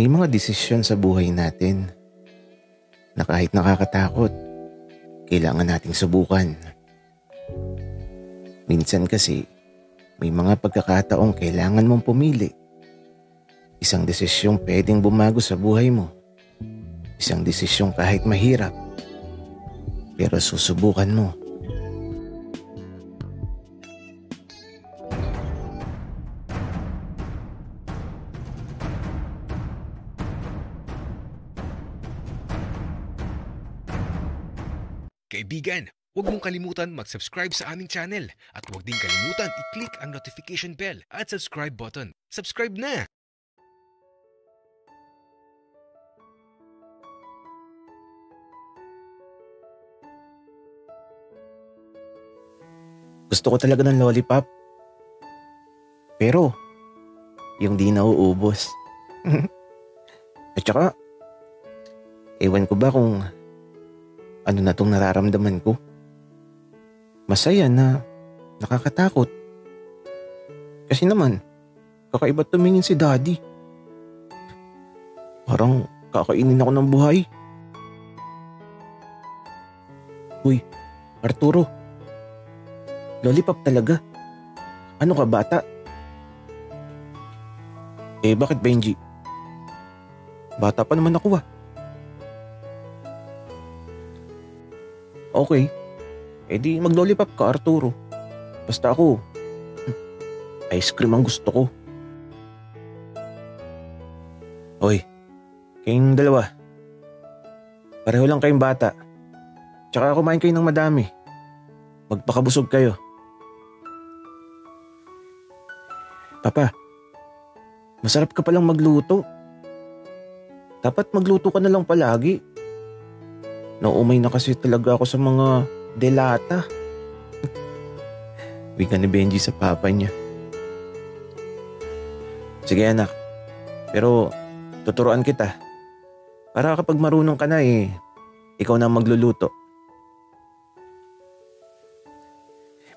May mga desisyon sa buhay natin na kahit nakakatakot, kailangan nating subukan. Minsan kasi, may mga pagkakataong kailangan mong pumili. Isang desisyong pwedeng bumago sa buhay mo. Isang desisyong kahit mahirap, pero susubukan mo. Kaibigan, huwag mong kalimutan mag-subscribe sa aming channel at huwag din kalimutan i-click ang notification bell at subscribe button. Subscribe na! Gusto ko talaga ng lollipop. Pero, yung di nauubos. At saka, ewan ko ba kung ano na tong nararamdaman ko. Masaya na nakakatakot. Kasi naman, kakaiba tumingin si Daddy. Parang kakainin ako ng buhay. Uy, Arturo. Lollipop talaga. Ano ka, bata? Bakit Benji? Bata pa naman ako . Okay. Di mag-lollipop ka, Arturo. Basta ako, ice cream ang gusto ko. Hoy, kayong dalawa. Pareho lang kayong bata. Tsaka kumain kayo ng madami. Magpakabusog kayo. Papa, masarap ka palang magluto. Dapat magluto ka na lang palagi. Naumay na kasi talaga ako sa mga delata. Wika ni Benji sa papa niya. Sige anak, pero tuturuan kita. Para kapag marunong ka na ikaw na magluluto.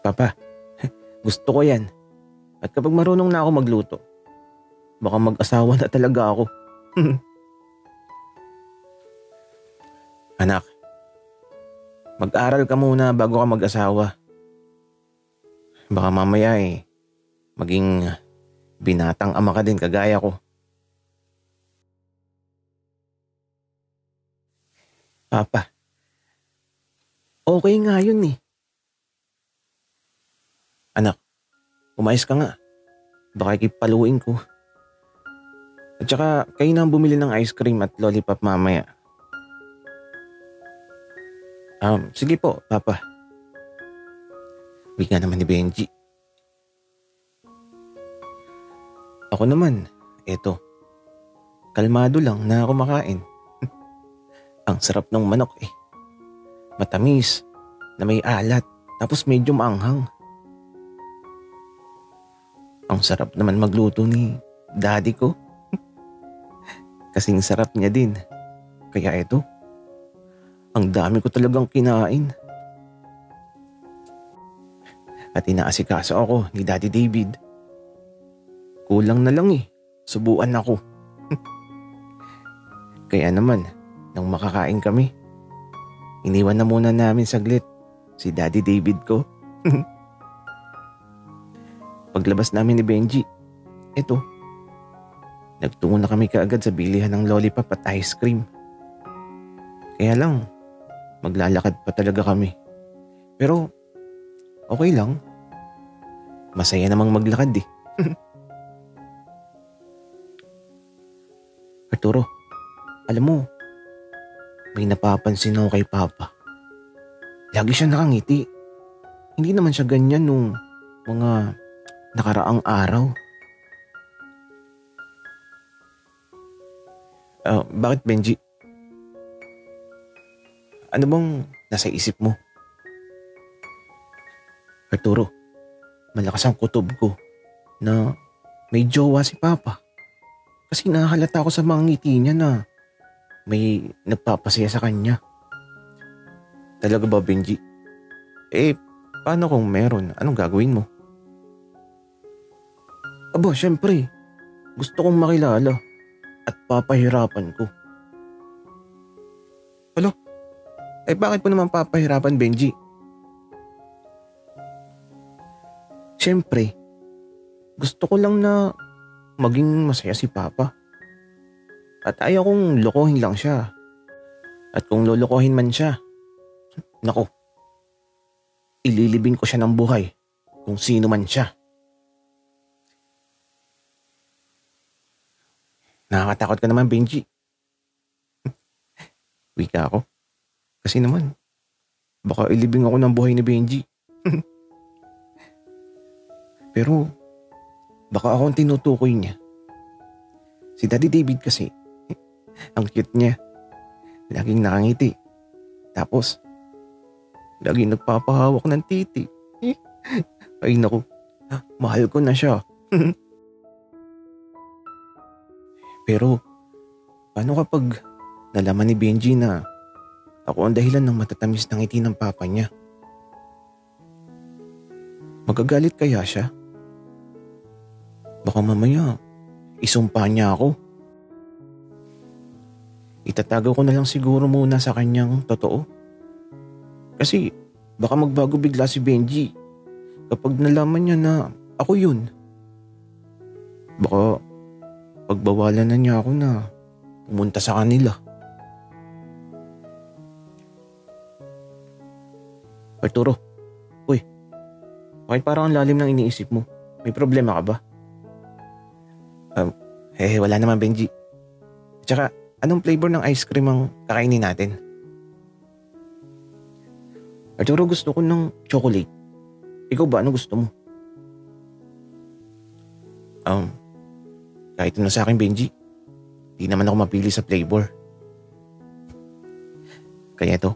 Papa, gusto ko yan. At kapag marunong na ako magluto, baka mag-asawa na talaga ako. Anak, mag-aral ka muna bago ka mag-asawa. Baka mamaya maging binatang ama ka din kagaya ko. Papa, okay nga yun . Anak, umayos ka nga. Baka ikipaluin ko. At saka kayo na bumili ng ice cream at lollipop mamaya. Sige po, Papa. Wika naman ni Benji. Ako naman, eto. Kalmado lang na kumakain. Ang sarap ng manok . Matamis, na may alat, tapos medyo maanghang. Ang sarap naman magluto ni Daddy ko. Kasing sarap niya din. Kaya eto, ang dami ko talagang kinain. At inaasikaso ako ni Daddy David. Kulang na lang subuan ako. Kaya naman, nang makakain kami, iniwan na muna namin saglit si Daddy David ko. Paglabas namin ni Benji, eto, nagtungo na kami kaagad sa bilihan ng lollipop at ice cream. Kaya lang, maglalakad pa talaga kami. Pero, okay lang. Masaya namang maglakad . Arturo, alam mo, may napapansin ako kay Papa. Lagi siya nakangiti. Hindi naman siya ganyan nung mga nakaraang araw. Bakit Benji? Ano bang nasa isip mo? Arturo, malakas ang kutob ko na may jowa si Papa. Kasi nahalata ako sa mga ngiti niya na may nagpapasaya sa kanya. Talaga ba, Benji? Paano kung meron? Anong gagawin mo? Aba, syempre. Gusto kong makilala. at papahirapan ko. Alo? Bakit mo naman papahirapan, Benji? Siyempre, gusto ko lang na maging masaya si Papa. At ayaw kong lokohin lang siya. At kung lolokohin man siya, naku, ililibing ko siya ng buhay kung sino man siya. Nakakatakot ka naman, Benji. Wika ako. Kasi naman, baka ilibing ako ng buhay ni Benji. Pero, baka ako ang tinutukoy niya. Si Daddy David kasi, ang cute niya. Laging nakangiti. Tapos, laging nagpapahawak ng titi. Ay naku, mahal ko na siya. Pero, paano kapag nalaman ni Benji na ako ang dahilan ng matatamis na ngiti ng papa niya? Magagalit kaya siya? Baka mamaya, isumpa niya ako. Itatago ko na lang siguro muna sa kanyang totoo. Kasi baka magbago bigla si Benji kapag nalaman niya na ako yun. Baka pagbawalan na niya ako na pumunta sa kanila. Arturo, uy, bakit parang ang lalim ng iniisip mo? May problema ka ba? Wala naman, Benji. Tsaka, anong flavor ng ice cream ang kakainin natin? Arturo, gusto ko ng chocolate. Ikaw ba? Ano gusto mo? Kahit ano sa akin, Benji. Di naman ako mapili sa flavor. Kaya ito,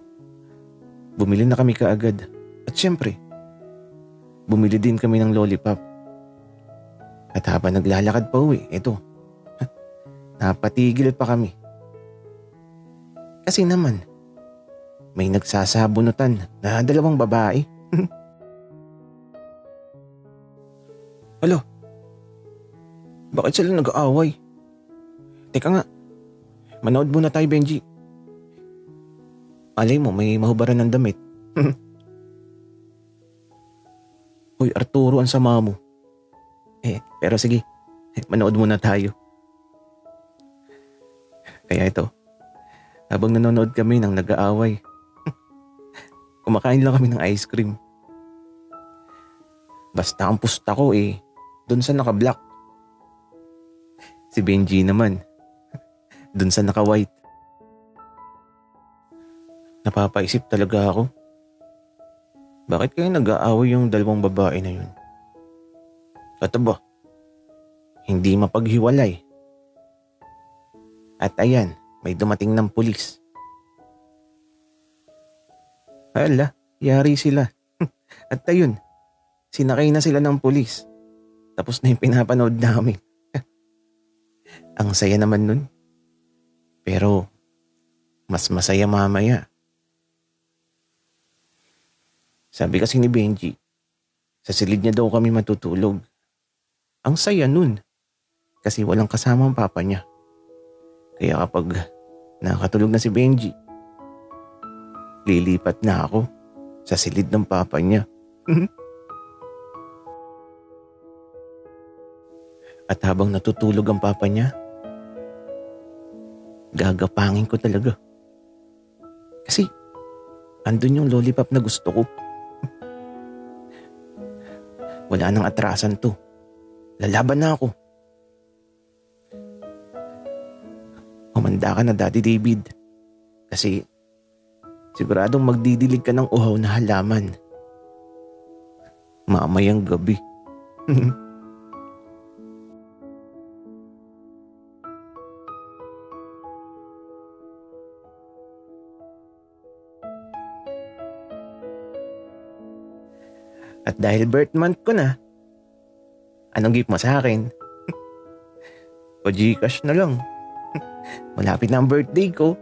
bumili na kami kaagad. At syempre, bumili din kami ng lollipop. At habang naglalakad pa uwi, ito, napatigil pa kami. Kasi naman, may nagsasabunutan na dalawang babae. Alo, bakit sila nag-aaway? Teka nga, manood muna tayo, Benji. Alay mo, may mahubaran ng damit. Hoy, Arturo, ang sama mo. Pero sige, manood muna tayo. Kaya ito, habang nanonood kami ng nag-aaway, kumakain lang kami ng ice cream. Basta ang pusta ko dun sa naka-black. Si Benji naman, dun sa naka-white. Napapaisip talaga ako. Bakit kaya nag-aaway yung dalawang babae na yun? At ba, hindi mapaghiwalay. At ayan, may dumating ng pulis. Hala, yari sila. At ayun, sinakay na sila ng pulis. Tapos na yung pinapanood namin. Ang saya naman nun. Pero, mas masaya mamaya. Sabi kasi ni Benji, sa silid niya daw kami matutulog. Ang saya nun. Kasi walang kasama ang papa niya. Kaya kapag nakatulog na si Benji, lilipat na ako sa silid ng papa niya. At habang natutulog ang papa niya, gagapangin ko talaga. Kasi andun yung lollipop na gusto ko. Wala nang atrasan to. Lalaban na ako. Humanda ka na, Daddy David. Kasi siguradong magdidilig ka ng uhaw na halaman. Mamayang gabi. At dahil birth month ko na, anong gift mo sa akin? O Gcash na lang. Malapit na ang birthday ko.